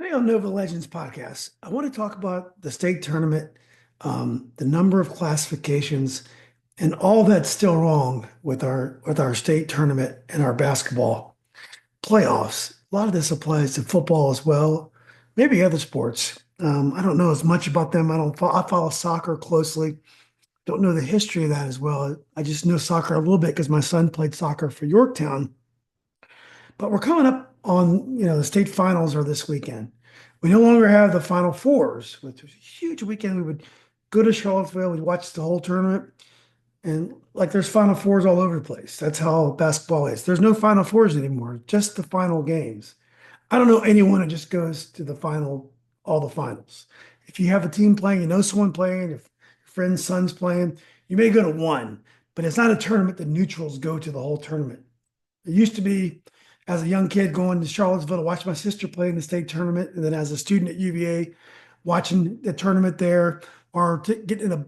Today on Nova Legends podcast, I want to talk about the state tournament, the number of classifications, and all that's still wrong with our state tournament and our basketball playoffs. A lot of this applies to football as well, maybe other sports. I don't know as much about them. I follow soccer closely. Don't know the history of that as well. I just know soccer a little bit because my son played soccer for Yorktown. But we're coming up on, the state finals are this weekend. We no longer have the Final Fours, which was a huge weekend. We would go to Charlottesville, we'd watch the whole tournament, and like there's Final Fours all over the place. That's how basketball is. There's no Final Fours anymore, just the final games. I don't know anyone who just goes to the final, all the finals. If you have a team playing, you know someone playing, if your friend's son's playing, you may go to one, but it's not a tournament that neutrals go to the whole tournament. It used to be as a young kid going to Charlottesville to watch my sister play in the state tournament, and then as a student at UVA, watching the tournament there, or getting in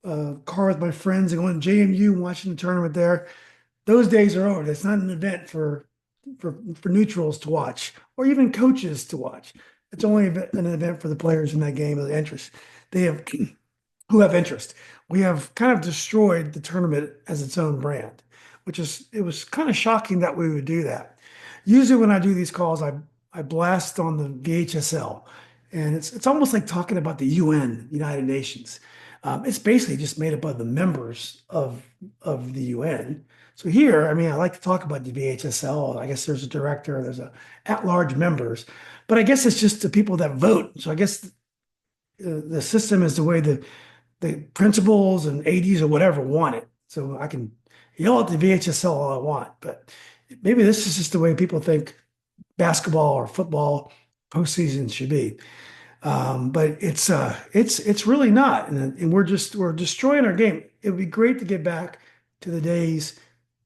a car with my friends and going to JMU and watching the tournament there. Those days are over. It's not an event for neutrals to watch, or even coaches to watch. It's only an event for the players in that game of interest. They have who have interest. We have kind of destroyed the tournament as its own brand, it was kind of shocking that we would do that. Usually when I do these calls, I blast on the VHSL, and it's almost like talking about the UN, United Nations. It's basically just made up of the members of the UN. So here, I mean, I like to talk about the VHSL. I guess there's a director, there's a at-large members, but I guess it's just the people that vote. So I guess the system is the way the principals and ADs or whatever want it. So I can yell at the VHSL all I want, but maybe this is just the way people think basketball or football postseason should be. But it's really not, and we're destroying our game. It would be great to get back to the days,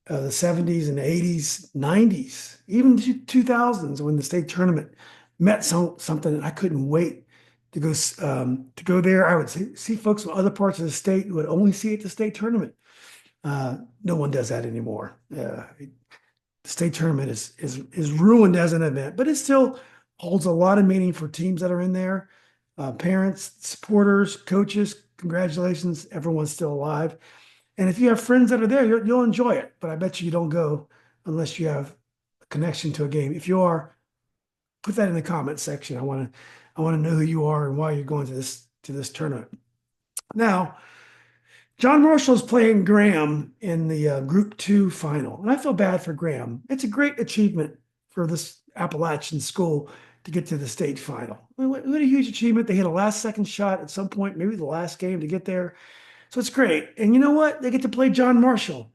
the 70s and 80s, 90s, even 2000s when the state tournament meant something, and I couldn't wait to go there. I would see folks from other parts of the state who would only see it at the state tournament. No one does that anymore. The state tournament is ruined as an event, but it still holds a lot of meaning for teams that are in there. Parents, supporters, coaches, congratulations, everyone's still alive. And if you have friends that are there, you'll enjoy it. But I bet you don't go unless you have a connection to a game. If you are, put that in the comment section. I want to know who you are and why you're going to this tournament. Now, John Marshall's playing Graham in the Group 2 final. And I feel bad for Graham. It's a great achievement for this Appalachian school to get to the state final. What a huge achievement. They hit a last second shot at some point, maybe the last game to get there. So it's great. And you know what? They get to play John Marshall,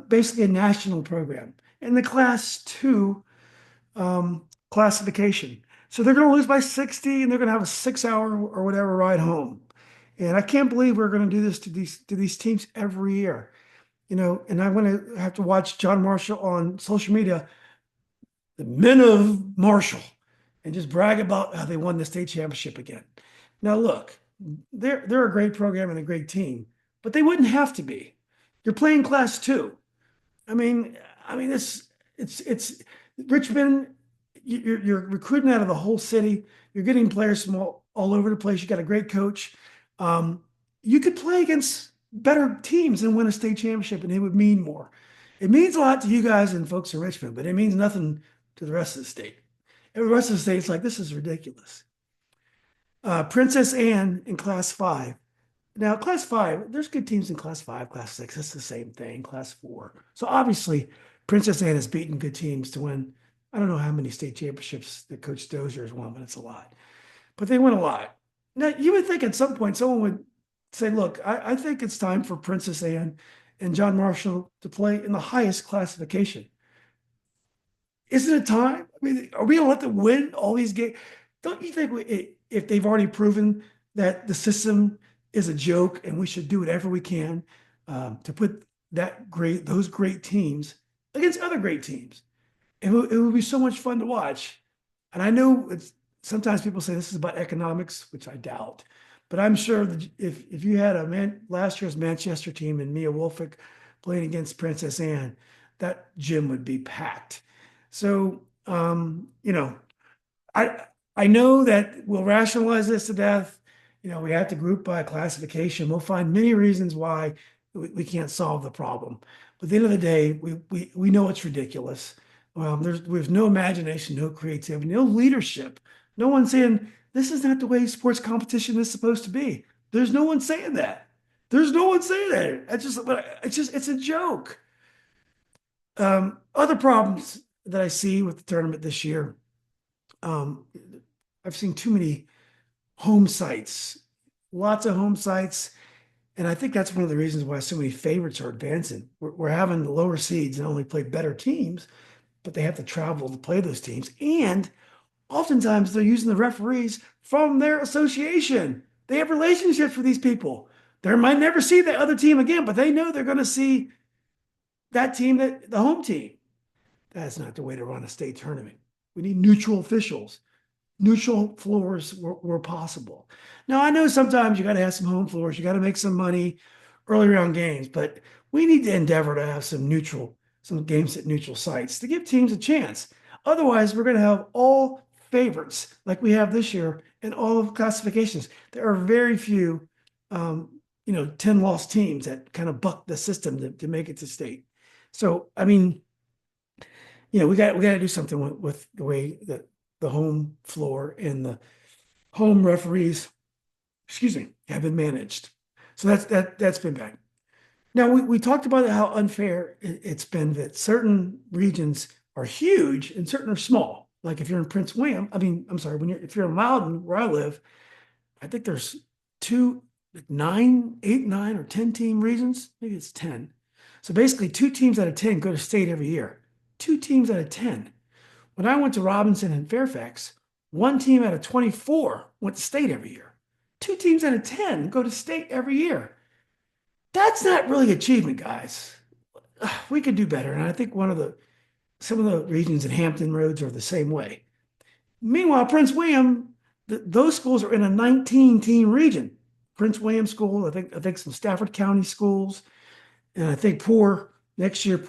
basically a national program in the Class 2 classification. So they're going to lose by 60 and they're going to have a 6 hour or whatever ride home. And I can't believe we're going to do this to these teams every year. And I'm going to have to watch John Marshall on social media, the men of Marshall, and just brag about how they won the state championship again. Now, look, they're a great program and a great team, but they wouldn't have to be. You're playing Class 2. It's Richmond. You're recruiting out of the whole city. You're getting players from all over the place. You got a great coach. You could play against better teams and win a state championship, and it would mean more. It means a lot to you guys and folks in Richmond, but it means nothing to the rest of the state. And the rest of the state's like, this is ridiculous. Princess Anne in Class 5. Now, Class 5, there's good teams in Class 5, Class 6. It's the same thing, Class 4. So obviously, Princess Anne has beaten good teams to win. I don't know how many state championships that Coach Dozier has won, but it's a lot. But they win a lot. Now, you would think at some point someone would say, look, I think it's time for Princess Anne and John Marshall to play in the highest classification. Isn't it time? I mean, are we going to let them win all these games? Don't you think if they've already proven that the system is a joke and we should do whatever we can to put those great teams against other great teams? It would be so much fun to watch. And I know sometimes people say this is about economics, which I doubt. But I'm sure that if you had last year's Manchester team and Mia Wolfick playing against Princess Anne, that gym would be packed. So, I I know that we'll rationalize this to death. We have to group by classification. We'll find many reasons why we can't solve the problem. But at the end of the day, we know it's ridiculous. There's no imagination, no creativity, no leadership. No one saying this is not the way sports competition is supposed to be. There's no one saying that. There's no one saying that. It's a joke. Other problems that I see with the tournament this year. Um, I've seen too many home sites, lots of home sites. And I think that's one of the reasons why so many favorites are advancing. We're having the lower seeds and only play better teams, but they have to travel to play those teams. And oftentimes they're using the referees from their association. They have relationships with these people. They might never see the other team again, but they know they're going to see that team, that the home team. That's not the way to run a state tournament. We need neutral officials. Neutral floors were possible. Now, I know sometimes you got to have some home floors, you got to make some money early round games, but we need to endeavor to have some games at neutral sites to give teams a chance. Otherwise, we're going to have all favorites like we have this year in all of classifications. There are very few, 10 lost teams that kind of buck the system to make it to state. So, I mean, we got to do something with the way that the home floor and the home referees, excuse me, have been managed. So that's been bad. Now we talked about how unfair it's been that certain regions are huge and certain are small. Like if you're in Prince William, I mean, I'm sorry, if you're in Loudon, where I live, I think there's two, like nine, eight, nine, or 10 team regions. Maybe it's 10. So basically, 2 teams out of 10 go to state every year. 2 teams out of 10. When I went to Robinson and Fairfax, 1 team out of 24 went to state every year. 2 teams out of 10 go to state every year. That's not really achievement, guys. We could do better. And I think some of the regions in Hampton Roads are the same way. Meanwhile, Prince William, those schools are in a 19-team region. Prince William School, I think some Stafford County schools, and I think next year,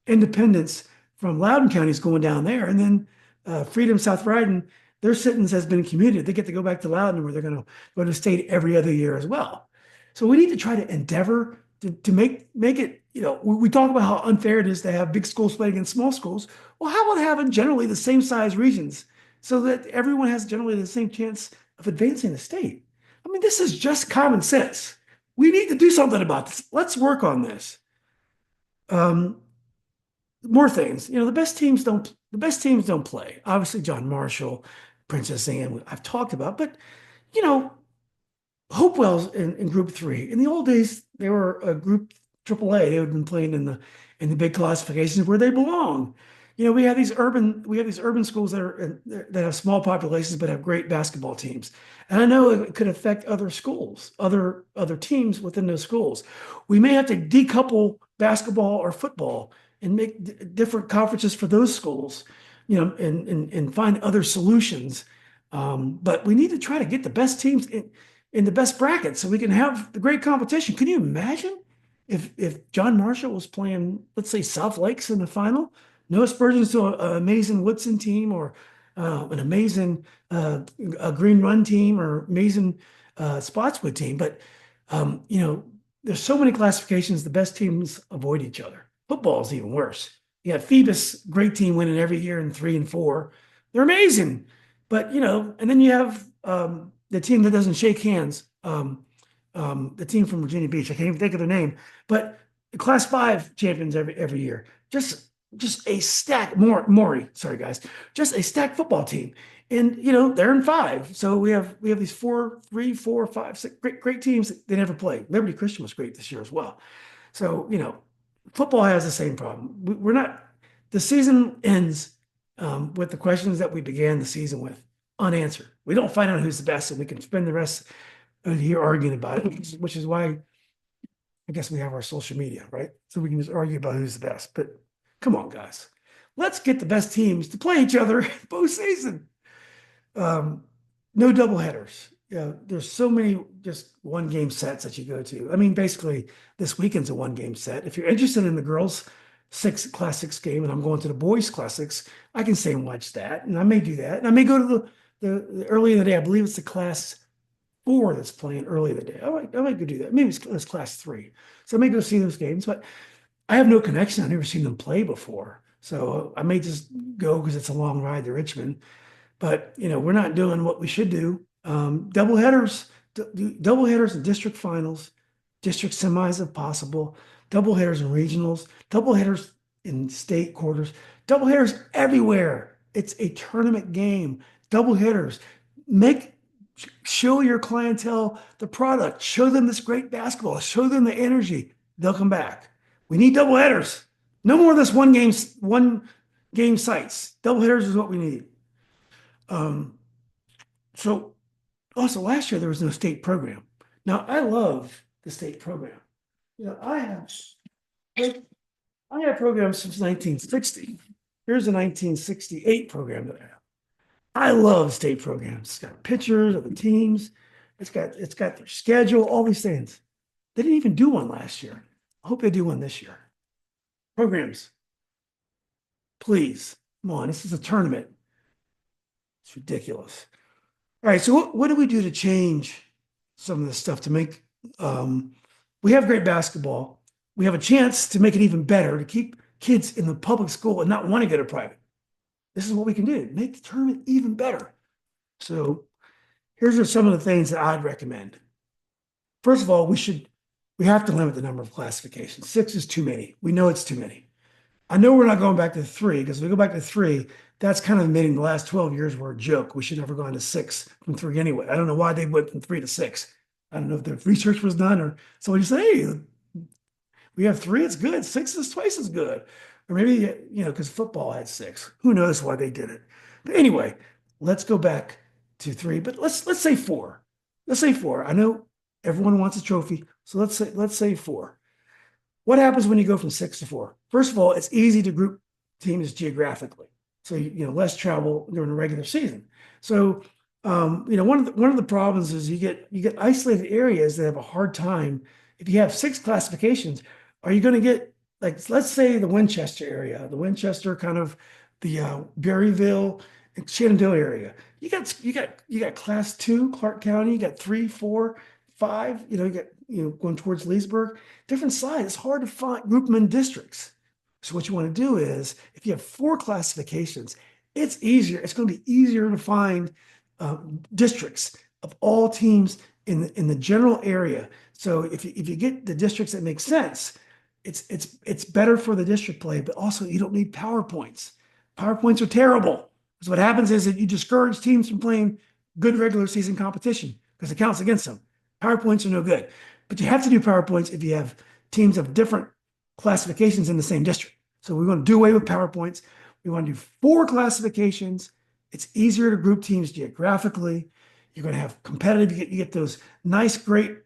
Independence from Loudoun County is going down there. And then Freedom South Riding, their sentence has been commuted. They get to go back to Loudoun where they're going to go to state every other year as well. So we need to try to endeavor to make it, we talk about how unfair it is to have big schools play against small schools. Well, how about having generally the same size regions so that everyone has generally the same chance of advancing the state? I mean, this is just common sense. We need to do something about this. Let's work on this. More things. The best teams don't play. Obviously, John Marshall, Princess Anne, I've talked about, but you know, Hopewell's in Group 3. In the old days, they were a Group AAA. They would have been playing in the big classifications where they belong. We have these urban schools that have small populations but have great basketball teams. And I know it could affect other schools, other teams within those schools. We may have to decouple basketball or football and make different conferences for those schools, and find other solutions. But we need to try to get the best teams in the best brackets so we can have the great competition. Can you imagine if John Marshall was playing, let's say, South Lakes in the final? No aspersions to an amazing Woodson team or an amazing a Green Run team or amazing Spotswood team, but there's so many classifications. The best teams avoid each other. Football is even worse. You have Phoebus, great team winning every year in 3 and 4. They're amazing, but and then you have the team that doesn't shake hands. The team from Virginia Beach. I can't even think of their name, but Class 5 champions every year. Just a stack, Maury, sorry guys, just a stacked football team. And they're in 5. So we have these 3, 4, 5, 6 great teams that they never play. Liberty Christian was great this year as well. So, football has the same problem. We're not, the season ends with the questions that we began the season with unanswered. We don't find out who's the best, and we can spend the rest of the year arguing about it, which is why I guess we have our social media, right? So we can just argue about who's the best. But come on, guys. Let's get the best teams to play each other postseason. No doubleheaders. There's so many just one-game sets that you go to. I mean, basically, this weekend's a one-game set. If you're interested in the girls six class six game and I'm going to the boys classics, I can stay and watch that. And I may do that. And I may go to the early in the day. I believe it's the class four that's playing early in the day. I might go do that. Maybe it's class three. So I may go see those games, but I have no connection. I've never seen them play before. So I may just go because it's a long ride to Richmond. But we're not doing what we should do. Double headers, double headers in district finals, district semis if possible, double headers in regionals, double headers in state quarters, double headers everywhere. It's a tournament game. Double headers. Make Show your clientele the product. Show them this great basketball. Show them the energy. They'll come back. We need double headers. No more of this one game sites. Double headers is what we need. Um, so also last year there was no state program. Now I love the state program. I have programs since 1960. Here's a 1968 program that I have. I love state programs. It's got pictures of the teams. It's got their schedule, all these things. They didn't even do one last year. I hope they do one this year. Programs, please. Come on, this is a tournament. It's ridiculous. All right, so what do we do to change some of this stuff to make we have great basketball. We have a chance to make it even better, to keep kids in the public school and not want to go to private. This is what we can do, make the tournament even better. So here's are some of the things that I'd recommend. First of all, we have to limit the number of classifications. 6 is too many. We know it's too many. I know we're not going back to 3 because if we go back to 3, that's kind of admitting the last 12 years were a joke. We should never go on to 6 from 3 anyway. I don't know why they went from 3 to 6. I don't know if the research was done or somebody said, hey, we have 3, it's good. 6 is twice as good. Or maybe, because football had 6. Who knows why they did it. But anyway, let's go back to 3, but let's say 4. Let's say 4. I know everyone wants a trophy, so let's say 4. What happens when you go from 6 to 4? First of all, it's easy to group teams geographically. So less travel during the regular season. So one of the problems is you get isolated areas that have a hard time. If you have 6 classifications, are you going to get, like, let's say the Winchester area, the Winchester kind of the Berryville and Shenandoah area. You got class 2, Clark County, you got 3, 4, 5, you got going towards Leesburg, different size. It's hard to group them in districts. So what you want to do is, if you have 4 classifications, it's easier. It's going to be easier to find districts of all teams in the general area. So if you get the districts that make sense, it's better for the district play, but also you don't need PowerPoints. PowerPoints are terrible. Because what happens is that you discourage teams from playing good regular season competition because it counts against them. PowerPoints are no good. But you have to do PowerPoints if you have teams of different classifications in the same district. So we want to do away with PowerPoints. We want to do 4 classifications. It's easier to group teams geographically. You're going to have competitive, you get those nice, great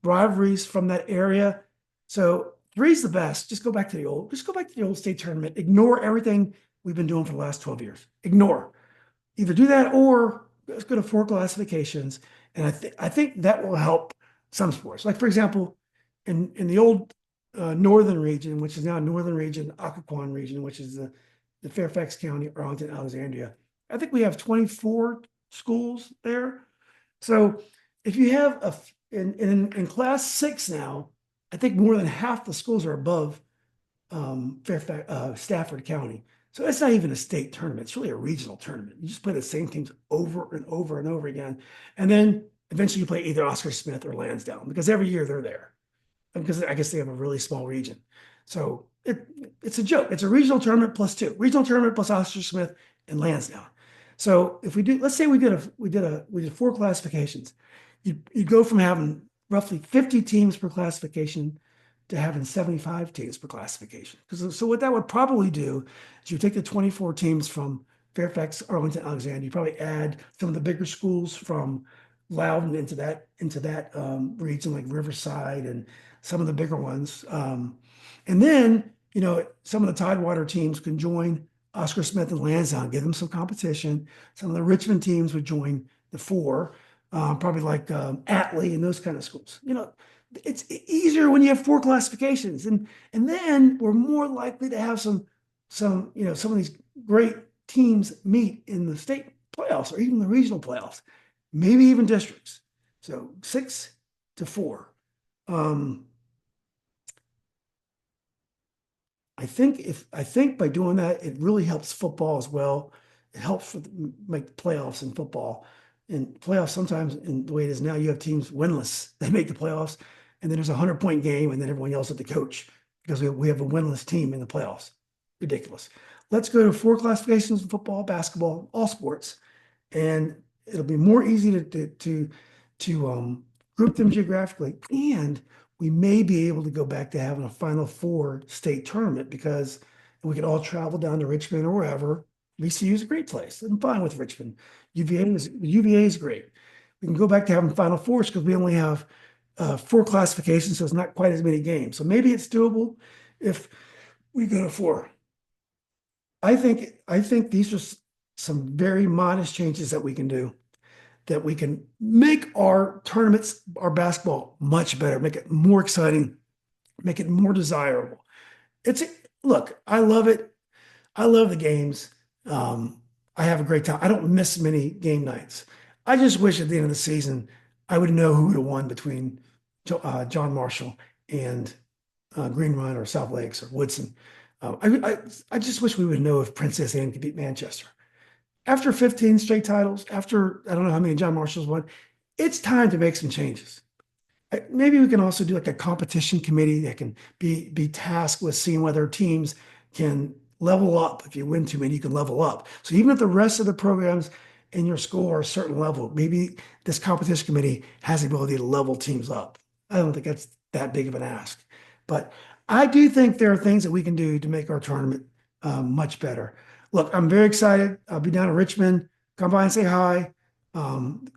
rivalries from that area. So 3 is the best. Just go back to the old state tournament. Ignore everything we've been doing for the last 12 years. Ignore. Either do that or let's go to 4 classifications. And I think that will help some sports. Like, for example, in the old northern region, which is now northern region, Occoquan region, which is the Fairfax County, Arlington, Alexandria. I think we have 24 schools there. So if you have in class 6 now, I think more than half the schools are above Stafford County. So it's not even a state tournament. It's really a regional tournament. You just play the same teams over and over and over again. And then eventually you play either Oscar Smith or Lansdowne because every year they're there. Because I guess they have a really small region. So it's a joke. It's a regional tournament plus 2. Regional tournament plus Oscar Smith and Lansdowne. So if we do, let's say we did 4 classifications. You'd go from having roughly 50 teams per classification to having 75 teams per classification. So what that would probably do is you take the 24 teams from Fairfax, Arlington, Alexandria, you probably add some of the bigger schools from Loudon into that region, like Riverside and some of the bigger ones. And then, some of the Tidewater teams can join Oscar Smith and Lansdowne, give them some competition. Some of the Richmond teams would join the 4, probably like Atlee and those kind of schools. It's easier when you have four classifications, and then we're more likely to have some of these great teams meet in the state playoffs or even the regional playoffs, maybe even districts. So 6 to 4. Um, I think by doing that, it really helps football as well. It helps make the playoffs in football. And playoffs sometimes, in the way it is now, you have teams winless. They make the playoffs, and then there's a 100-point game, and then everyone yells at the coach because we have a winless team in the playoffs. Ridiculous. Let's go to four classifications in football, basketball, all sports, and it'll be more easy to group them geographically, and we may be able to go back to having a Final Four state tournament because we could all travel down to Richmond or wherever. VCU is a great place. I'm fine with Richmond. UVA is great. We can go back to having Final Fours because we only have four classifications, so it's not quite as many games. So maybe it's doable if we go to four. I think these are some very modest changes that we can do, that we can make our tournaments, our basketball much better, make it more exciting, make it more desirable. It's Look, I love it. I love the games. Um, I have a great time. I don't miss many game nights. I just wish at the end of the season I would know who would have won between John Marshall and Green Run or South Lakes or Woodson. I just wish we would know if Princess Anne could beat Manchester. After 15 straight titles, after I don't know how many John Marshall's won, it's time to make some changes. Maybe we can also do like a competition committee that can be tasked with seeing whether teams can level up. If you win too many, you can level up. So even if the rest of the programs in your school are a certain level, maybe this competition committee has the ability to level teams up. I don't think that's that big of an ask, but I do think there are things that we can do to make our tournament much better. Look, I'm very excited. I'll be down in Richmond. Come by and say hi.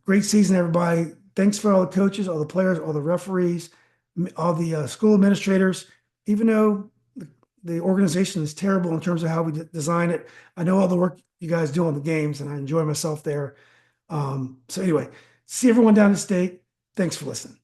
Great season, everybody. Thanks for all the coaches, all the players, all the referees, all the school administrators. Even though the organization is terrible in terms of how we design it, I know all the work you guys do on the games, and I enjoy myself there. So anyway, see everyone down the state. Thanks for listening.